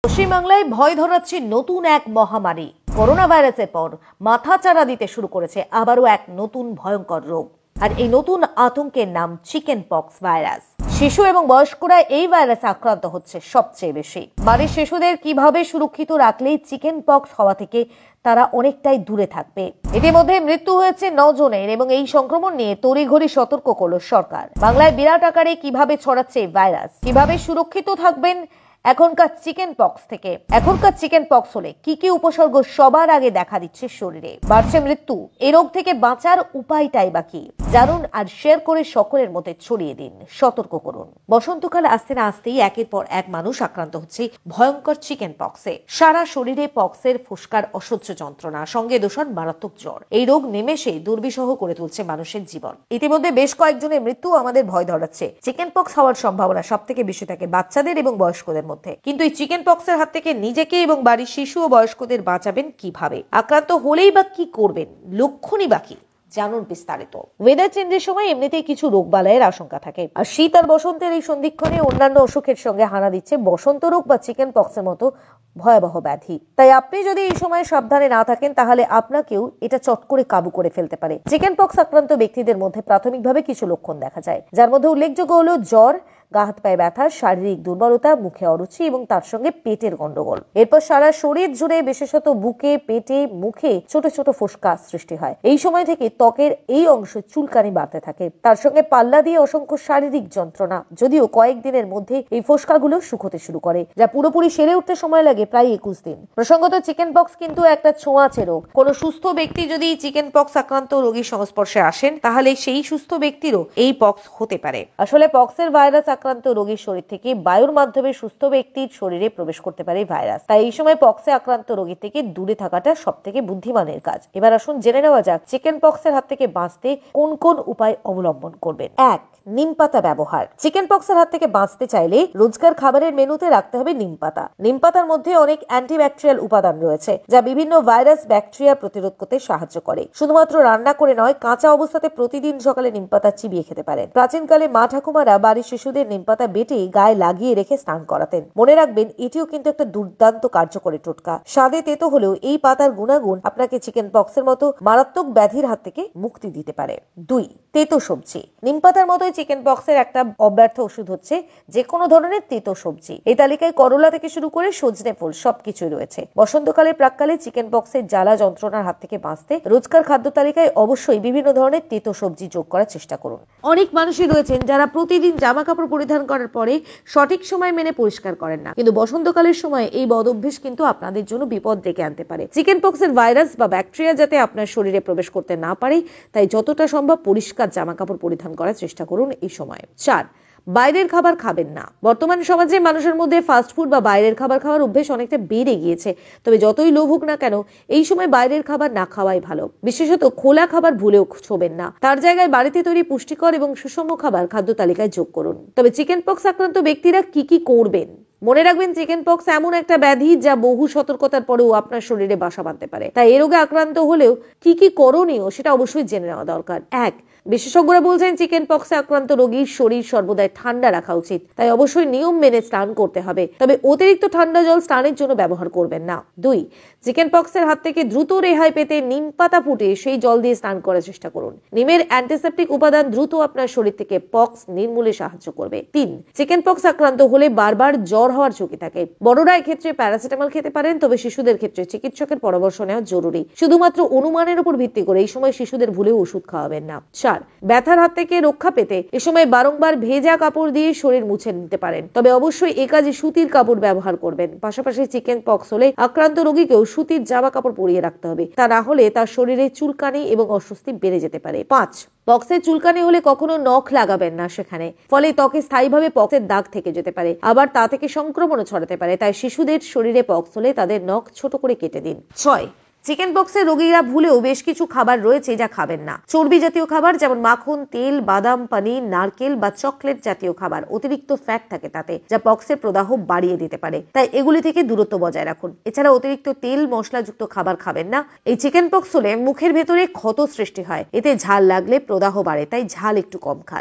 পশ্চিমবাংলায় ভয় ধরাচ্ছে নতুন এক মহামারী। করোনা ভাইরাসের পর মাথাচাড়া দিতে শুরু করেছে আবারও এক নতুন ভয়ঙ্কর রোগ। আর এই নতুন আতঙ্কের নাম চিকেন পক্স ভাইরাস। শিশু এবং বয়স্করা এই ভাইরাসে আক্রান্ত হচ্ছে সবচেয়ে বেশি। বাড়ির শিশুদের কিভাবে সুরক্ষিত রাখলে চিকেন পক্স হওয়া থেকে তারা অনেকটাই দূরে থাকবে। ইতিমধ্যে মৃত্যু হয়েছে 9 জনের এবং এই সংক্রমণ নিয়ে তড়িঘড়ি সতর্ক করল সরকার। বাংলায় বিরাট আকারে কিভাবে ছড়াচ্ছে এই ভাইরাস, কিভাবে সুরক্ষিত থাকবেন এখনকার চিকেন পক্স থেকে, এখনকার চিকেন পক্স হলে কি কি উপসর্গ সবার আগে দেখা দিচ্ছে শরীরে, বাড়ছে মৃত্যু, এই রোগ থেকে বাঁচার উপায়টাই বা কি জানুন আর শেয়ার করে সকলের মধ্যে ছড়িয়ে দিন, সতর্ক করুন। বসন্তকাল আসতে না আসতেই একের পর এক মানুষ আক্রান্ত হচ্ছে ভয়ঙ্কর চিকেন পক্সে। সারা শরীরে পক্সের ফুসকার অসহ্য যন্ত্রণা, সঙ্গে দূষণ, মারাত্মক জ্বর। এই রোগ নেমেষে দুর্বিষহ করে তুলছে মানুষের জীবন। ইতিমধ্যে বেশ কয়েকজনের মৃত্যু আমাদের ভয় ধরাচ্ছে। চিকেন পক্স হওয়ার সম্ভাবনা সব থেকে বেশি থাকে বাচ্চাদের এবং বয়স্কদের মধ্যে। কিন্তু এই চিকেন পক্সের হাত থেকে নিজেকে এবং বাড়ির শিশু ও বয়স্কদের বাঁচাবেন কিভাবে, আক্রান্ত হলেই বা কি করবেন, লক্ষণই বা কি জানুন বিস্তারিত। ওয়েদার চেঞ্জের সময় এমনিতেই কিছু রোগবালাইয়ের আশঙ্কা থাকে, আর শীত আর বসন্তের এই সন্ধিক্ষণে অন্যান্য অসুখের সঙ্গে হানা দিচ্ছে বসন্ত রোগ বা চিকেন পক্সের মতো ভয়াবহ ব্যাধি। তাই আপনি যদি এই সময় সাবধানে না থাকেন তাহলে আপনাকেও এটা চট করে কাবু করে ফেলতে পারে। চিকেন পক্স আক্রান্ত ব্যক্তিদের মধ্যে প্রাথমিকভাবে কিছু লক্ষণ দেখা যায়, যার মধ্যে উল্লেখযোগ্য হলো জ্বর, গা হাত পায়ে ব্যথা, শারীরিক দুর্বলতা, মুখে অরুচি এবং তার সঙ্গে পেটের গন্ডগোল। এরপর সারা শরীর জুড়ে বিশেষত বুকে, পেটে, মুখে ছোট ছোট ফোসকা সৃষ্টি হয়। এই সময় থেকে ত্বকের এই অংশ চুলকানি বাড়তে থাকে, তার সঙ্গে পাল্লা দিয়ে অসংখ্য শারীরিক যন্ত্রণা। যদিও কয়েকদিনের মধ্যে এই ফোসকাগুলো শুকোতে শুরু করে, যা পুরোপুরি সেরে উঠতে সময় লাগে প্রায় 21 দিন। প্রসঙ্গত চিকেন পক্স কিন্তু একটা ছোঁয়াচে রোগ। কোনো সুস্থ ব্যক্তি যদি চিকেন পক্স আক্রান্ত রোগীর সংস্পর্শে আসেন তাহলে সেই সুস্থ ব্যক্তিরও এই পক্স হতে পারে। আসলে পক্সের ভাইরাস আক্রান্ত রোগীর শরীর থেকে বায়ুর মাধ্যমে সুস্থ ব্যক্তির শরীরে প্রবেশ করতে পারে ভাইরাস। তাই এই সময় পক্সে আক্রান্ত রোগী থেকে দূরে থাকাটা সব থেকে বুদ্ধিমানের কাজ। এবার আসুন জেনে নেওয়া যাক চিকেন পক্সের হাত থেকে বাঁচতে কোন কোন উপায় অবলম্বন করবেন। 1. নিম পাতা ব্যবহার। চিকেন পক্সের হাত থেকে বাঁচতে চাইলে রোজকার খাবারের মেনুতে রাখতে হবে নিম পাতা। নিম পাতার মধ্যে অনেক অ্যান্টিব্যাকটেরিয়াল উপাদান রয়েছে, যা বিভিন্ন ভাইরাস, ব্যাকটেরিয়া প্রতিরোধ করতে সাহায্য করে। শুধুমাত্র রান্না করে নয়, কাঁচা অবস্থাতে প্রতিদিন সকালে নিম পাতা চিবিয়ে খেতে পারেন। প্রাচীনকালে মা ঠাকুমারা বাড়ির শিশুদের নিম পাতা বেটে গায়ে লাগিয়ে রেখে স্নান করাতেন। মনে রাখবেন, এটিও কিন্তু একটা দুর্দান্ত কার্যকরী টোটকা। স্বাদে তেতো হলেও এই পাতার গুণাগুণ আপনাকে চিকেন পক্সের মতো মারাত্মক ব্যাধির হাত থেকে মুক্তি দিতে পারে। 2. তেতো সবজি। নিম পাতার মতোই চিকেন পক্সের একটা অব্যর্থ ওষুধ হচ্ছে যে কোনো ধরনের তেতো সবজি। এই তালিকায় করলা থেকে শুরু করে সজনে ফুল সবকিছুই রয়েছে। বসন্তকালে প্রাককালে চিকেন পক্সের জ্বালা যন্ত্রণার হাত থেকে বাঁচতে রোজকার খাদ্য তালিকায় অবশ্যই বিভিন্ন ধরনের তেতো সবজি যোগ করার চেষ্টা করুন। অনেক মানুষই রয়েছেন যারা প্রতিদিন জামা কাপড় পরিধান করার পরে সঠিক সময় মেনে পরিষ্কার করেন না, কিন্তু বসন্তকালের সময় এই বদ অভ্যেস কিন্তু আপনাদের জন্য বিপদ ডেকে আনতে পারে। চিকেন পক্সের ভাইরাস বা ব্যাকটেরিয়া যাতে আপনার শরীরে প্রবেশ করতে না পারে, তাই যতটা সম্ভব পরিষ্কার জামা কাপড় পরিধান করার চেষ্টা করুন এই সময়। 4. বাইরের খাবার খাবেন না। বর্তমান সমাজে মানুষের মধ্যে ফাস্ট ফুড বা বাইরের খাবার খাওয়ার অভ্যেস অনেকটা বেড়ে গিয়েছে। তবে যতই লোভ হোক না কেন, এই সময় বাইরের খাবার না খাওয়াই ভালো। বিশেষত খোলা খাবার ভুলেও ছোবেন না। তার জায়গায় বাড়িতে তৈরি পুষ্টিকর এবং সুষম খাবার খাদ্য তালিকায় যোগ করুন। তবে চিকেন পক্স আক্রান্ত ব্যক্তিরা কি কি করবেন? মনে রাখবেন, চিকেন পক্স এমন একটা ব্যাধি যা বহু সতর্কতার পরেও আপনার শরীরে বাসা বাঁধতে পারে। তাই এই রোগে আক্রান্ত হলেও কি কি করণীয় সেটা অবশ্যই জেনে নেওয়া দরকার। 1. বিশেষজ্ঞরা বলছেন চিকেন পক্সে আক্রান্ত রোগীর শরীর সর্বদাই ঠান্ডা রাখা উচিত। তাই অবশ্যই নিয়ম মেনে স্নান করতে হবে, তবে অতিরিক্ত ঠান্ডা জল স্নানের জন্য ব্যবহার করবেন না। 2. চিকেন পক্সের হাত থেকে দ্রুত রেহাই পেতে নিম পাতা ফুটে সেই জল দিয়ে স্নান করার চেষ্টা করুন। নিমের অ্যান্টিসেপটিক উপাদান দ্রুত আপনার শরীর থেকে পক্স নির্মূলে সাহায্য করবে। 3. চিকেন পক্স আক্রান্ত হলে বারবার জ্বর হওয়ার ঝুঁকি থাকে। বড়রা এক্ষেত্রে প্যারাসিটামল খেতে পারেন, তবে শিশুদের ক্ষেত্রে চিকিৎসকের পরামর্শ নেওয়া জরুরি। শুধুমাত্র অনুমানের উপর ভিত্তি করে এই সময় শিশুদের ভুলেও ওষুধ খাওয়াবেন না। 4. ব্যথার হাত থেকে রক্ষা পেতে এ সময় বারংবার ভেজা কাপড় দিয়ে শরীর মুছে নিতে পারেন, তবে অবশ্যই এ কাজে সুতির কাপড় ব্যবহার করবেন। পাশাপাশি চিকেন পক্স হলে আক্রান্ত রোগীকেও সুতির জামা কাপড় পরিয়ে রাখতে হবে, তা না হলে তার শরীরে চুলকানি এবং অস্বস্তি বেড়ে যেতে পারে। 5. পক্সের চুলকানি হলে কখনো নখ লাগাবেন না সেখানে, ফলে ত্বকে স্থায়ীভাবে পক্সের দাগ থেকে যেতে পারে, আবার তা থেকে সংক্রমণও ছড়াতে পারে। তাই শিশুদের শরীরে পক্স হলে তাদের নখ ছোট করে কেটে দিন। 6. চিকেন পক্সের রোগীরা ভুলেও বেশ কিছু খাবার রয়েছে যা খাবেন না। চর্বি জাতীয় খাবার যেমন মাখন, তেল, বাদাম, পনির, নারকেল বা চকলেট জাতীয় খাবার অতিরিক্ত ফ্যাট থাকে তাতে, যা পক্সের প্রদাহ বাড়িয়ে দিতে পারে। তাই এগুলি থেকে দূরত্ব বজায় রাখুন। এছাড়া অতিরিক্ত তেল মশলাযুক্ত খাবার খাবেন না। এই চিকেন পক্স হলে মুখের ভেতরে ক্ষত সৃষ্টি হয়, এতে ঝাল লাগলে প্রদাহ বাড়ে, তাই ঝাল একটু কম খান।